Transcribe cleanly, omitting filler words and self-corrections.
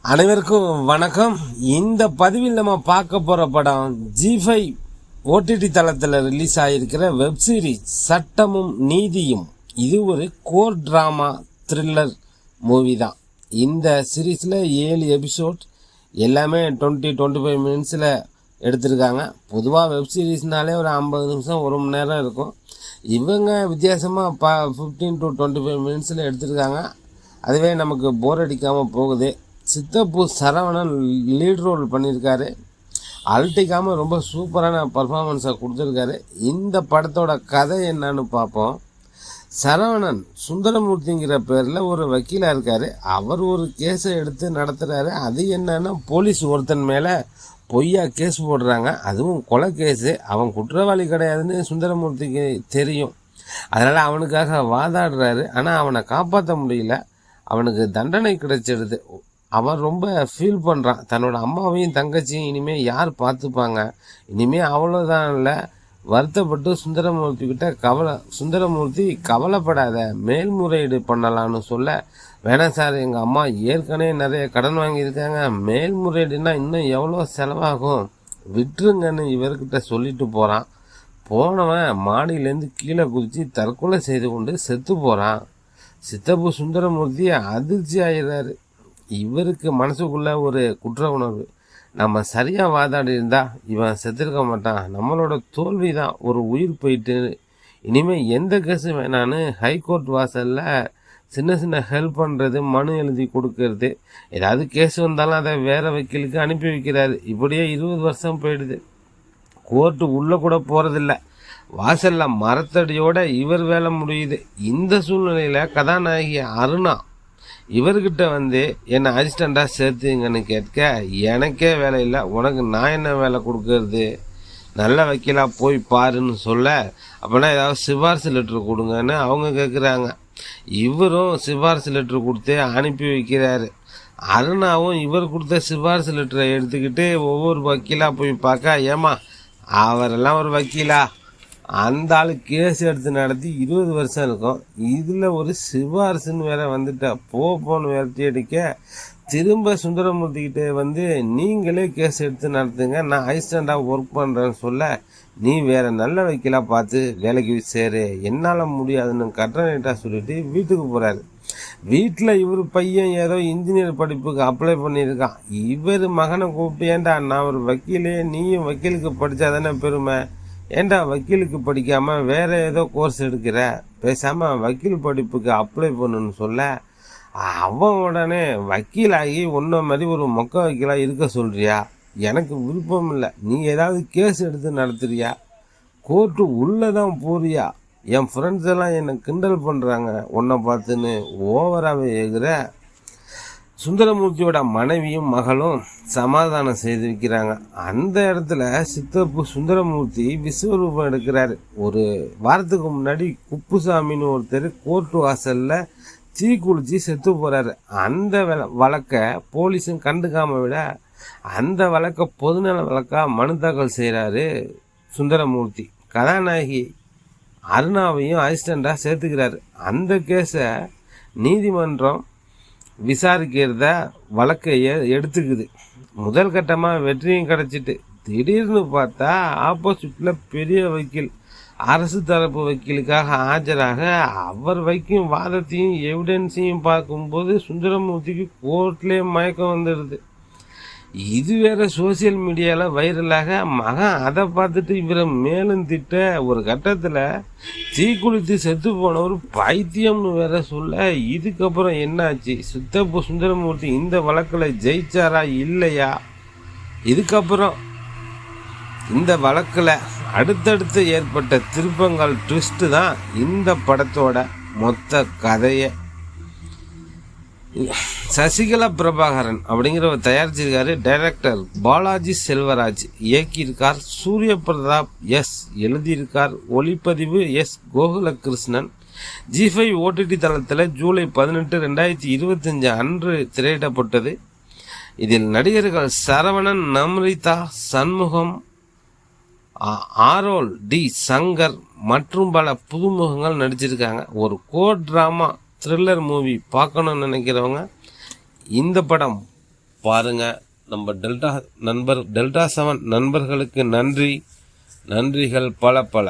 அனைவருக்கும் வணக்கம். இந்த பதிவில் நம்ம பார்க்க போகிற படம் ஜி5 ஓடிடி தளத்தில் ரிலீஸ் ஆகியிருக்கிற வெப் சீரிஸ் சட்டமும் நீதியும். இது ஒரு கோர் ட்ராமா த்ரில்லர் மூவி தான். இந்த சீரீஸில் 7 எபிசோட் எல்லாமே 20-25 மினிட்ஸில் எடுத்திருக்காங்க. பொதுவாக வெப் சீரிஸ்னாலே ஒரு 50 நிமிஷம் 1 மணி நேரம் இருக்கும். இவங்க வித்தியாசமாக 15-25 மினிட்ஸில் எடுத்திருக்காங்க. அதுவே நமக்கு போர் அடிக்காமல் போகுது. சித்தப்பு சரவணன் லீட் ரோல் பண்ணியிருக்காரு. அழட்டிக்காமல் ரொம்ப சூப்பரான பர்ஃபார்மன்ஸை கொடுத்துருக்காரு. இந்த படத்தோட கதை என்னன்னு பார்ப்போம். சரவணன் சுந்தரமூர்த்திங்கிற பேரில் ஒரு வக்கீலாக இருக்கார். அவர் ஒரு கேஸை எடுத்து நடத்துகிறாரு. அது என்னன்னா, போலீஸ் ஒருத்தன் மேலே பொய்யா கேஸ் போடுறாங்க. அதுவும் கொலை கேஸு. அவன் குற்றவாளி கிடையாதுன்னு சுந்தரமூர்த்திக்கு தெரியும். அதனால் அவனுக்காக வாதாடுறாரு. ஆனால் அவனை காப்பாற்ற முடியல. அவனுக்கு தண்டனை கிடைச்சிடுது. அவன் ரொம்ப ஃபீல் பண்ணுறான். தன்னோட அம்மாவையும் தங்கச்சியும் இனிமேல் யார் பார்த்துப்பாங்க, இனிமேல் அவ்வளோதான் இல்லை. வருத்தப்பட்டு சுந்தரமூர்த்தி கவலைப்படாத, மேல்முறையீடு பண்ணலான்னு சொல்ல, வேணாம் சார், எங்கள் அம்மா ஏற்கனவே நிறைய கடன் வாங்கியிருக்காங்க, மேல்முறையீடுனா இன்னும் எவ்வளோ செலவாகும், விட்டுருங்கன்னு இவர்கிட்ட சொல்லிட்டு போகிறான். போனவன் மாடியிலேருந்து கீழே குதித்து தற்கொலை செய்து கொண்டு செத்து போகிறான். சித்தப்பு சுந்தரமூர்த்தி அதிர்ச்சி ஆகிறாரு. இவருக்கு மனசுக்குள்ள ஒரு குற்ற உணர்வு. நம்ம சரியாக வாதாடி இருந்தால் இவன் செத்துருக்க மாட்டான், நம்மளோட தோல்வி தான் ஒரு உயிர் போயிட்டு, இனிமேல் எந்த கேஸும் வேணான்னு ஹைகோர்ட் வாசலில் சின்ன ஹெல்ப் பண்ணுறது, மனு எழுதி கொடுக்கறது, ஏதாவது கேஸ் வந்தாலும் அதை வேறு வக்கீலுக்கு அனுப்பி வைக்கிறாரு. இப்படியே 20 வருஷம் போயிடுது. கோர்ட்டு உள்ளே கூட போகிறதில்ல. வாசலில் மரத்தடியோட இவர் வேலை முடியுது. இந்த சூழ்நிலையில் கதாநாயகி அருணா இவர்கிட்ட என்னை அசிஸ்டண்டாக சேர்த்துங்கன்னு கேட்க, எனக்கே வேலை இல்லை, உனக்கு நான் என்ன வேலை கொடுக்கறது, நல்ல வக்கீலாக போய் பாருன்னு சொல்ல, அப்படின்னா ஏதாவது சிபாரிசு லெட்ரு கொடுங்கன்னு அவங்க கேட்குறாங்க. இவரும் சிபாரிசு லெட்ரு கொடுத்து அனுப்பி வைக்கிறாரு. அருணாவும் இவர் கொடுத்த சிபாரிசு லெட்டரை எடுத்துக்கிட்டு ஒவ்வொரு வக்கீலாக போய் பார்க்க, ஏமா அவரெல்லாம் ஒரு வக்கீலா, அந்த ஆள் கேஸ் எடுத்து நடத்தி 20 வருஷம் இருக்கும், இதில் ஒரு சிபாரிசுன்னு வேற போன்னு விரட்டி அடிக்க, திரும்ப சுந்தரமூர்த்திக்கிட்டே நீங்களே கேஸ் எடுத்து நடத்துங்க, நான் அசிஸ்டண்டாக ஒர்க் பண்ணுறேன்னு சொல்ல, நீ வேற நல்ல வக்கீலாக பார்த்து வேலைக்கு சேரு, என்னால் முடியாதுன்னு கட்டணைட்டாக சொல்லிட்டு வீட்டுக்கு போகிறாரு. வீட்டில் இவர் பையன் ஏதோ இன்ஜினியர் படிப்புக்கு அப்ளை பண்ணியிருக்கான். இவர் மகனை கூப்பிட்டு, ஏண்டா நான் ஒரு வக்கீலே, நீயும் வக்கீலுக்கு படித்தாதானே பெருமை, ஏண்டா வக்கீலுக்கு படிக்காமல் வேற ஏதோ கோர்ஸ் எடுக்கிற, பேசாமல் வக்கீல் படிப்புக்கு அப்ளை பண்ணுன்னு சொல்ல, அவன் உடனே வக்கீலாகி ஒன்றை மாதிரி ஒரு மொக்க வக்கீலாக இருக்க சொல்கிறியா, எனக்கு விருப்பம் இல்லை, நீ ஏதாவது கேஸ் எடுத்து நடத்துறியா, கோர்ட்டு உள்ளே தான் போறியா, என் ஃப்ரெண்ட்ஸ் எல்லாம் என்னை கிண்டல் பண்ணுறாங்க உன்னை பார்த்துன்னு ஓவராகவே ஏகுற. சுந்தரமூர்த்தியோட மனைவியும் மகளும் சமாதானம் செய்து வைக்கிறாங்க. அந்த இடத்துல சித்தப்பு சுந்தரமூர்த்தி விஸ்வரூபம் எடுக்கிறாரு. ஒரு வாரத்துக்கு முன்னாடி குப்புசாமின்னு ஒருத்தர் கோர்ட்டு வாசலில் தீ குளிச்சு செத்து போகிறாரு. அந்த வழக்கை போலீஸும் கண்டுக்காம விட, அந்த வழக்கை பொதுநல வழக்காக மனு தாக்கல் செய்கிறாரு சுந்தரமூர்த்தி. கதாநாயகி அருணாவையும் அசிஸ்டண்டாக சேர்த்துக்கிறாரு. அந்த கேஸை நீதிமன்றம் விசாரிக்கிறத வழக்கை எடுத்துக்குது. முதல் கட்டமாக வெற்றியும் கிடச்சிட்டு, திடீர்னு பார்த்தா ஆப்போசிட்டில் பெரிய வக்கீல் அரசு தரப்பு வக்கீலுக்காக ஆஜராக, அவர் வைக்கும் வாதத்தையும் எவிடன்ஸையும் பார்க்கும்போது சுந்தரமூர்த்திக்கு கோர்ட்லேயே மயக்கம் வந்துடுது. இது வேற சோசியல் மீடியாவில் வைரலாக, மகன் அதை பார்த்துட்டு இவரை மேலும் திட்ட, ஒரு கட்டத்தில் தீக்குளித்து செத்து போனவர் பைத்தியம்னு வேற சொல்ல, இதுக்கப்புறம் என்னாச்சு, சித்தப்பு சுந்தரமூர்த்தி இந்த வழக்கில் ஜெயிச்சாரா இல்லையா, இதுக்கப்புறம் இந்த வழக்கில் அடுத்தடுத்து ஏற்பட்ட திருப்பங்கள் ட்விஸ்ட்டு தான் இந்த படத்தோட மொத்த கதையை. சசிகலா பிரபாகரன் அப்படிங்கிறவர் தயாரிச்சிருக்காரு. டைரக்டர் பாலாஜி செல்வராஜ் இயக்கியிருக்கார். சூரிய பிரதாப் எழுதியிருக்கார். ஒளிப்பதிவு கோகுலகிருஷ்ணன். ஜி5 ஓடிடி தளத்தில் ஜூலை 18, 2025 அன்று திரையிடப்பட்டது. இதில் நடிகர்கள் சரவணன், நம்ரிதா, சண்முகம், ஆரோல் டி சங்கர் மற்றும் பல புதுமுகங்கள் நடிச்சிருக்காங்க. ஒரு கோர் டிராமா த்ரில்லர் மூவி பார்க்கணும்னு நினைக்கிறவங்க இந்த படம் பாருங்கள். நம்ம டெல்டா 7 நண்பர்களுக்கு நன்றிகள் பல பல.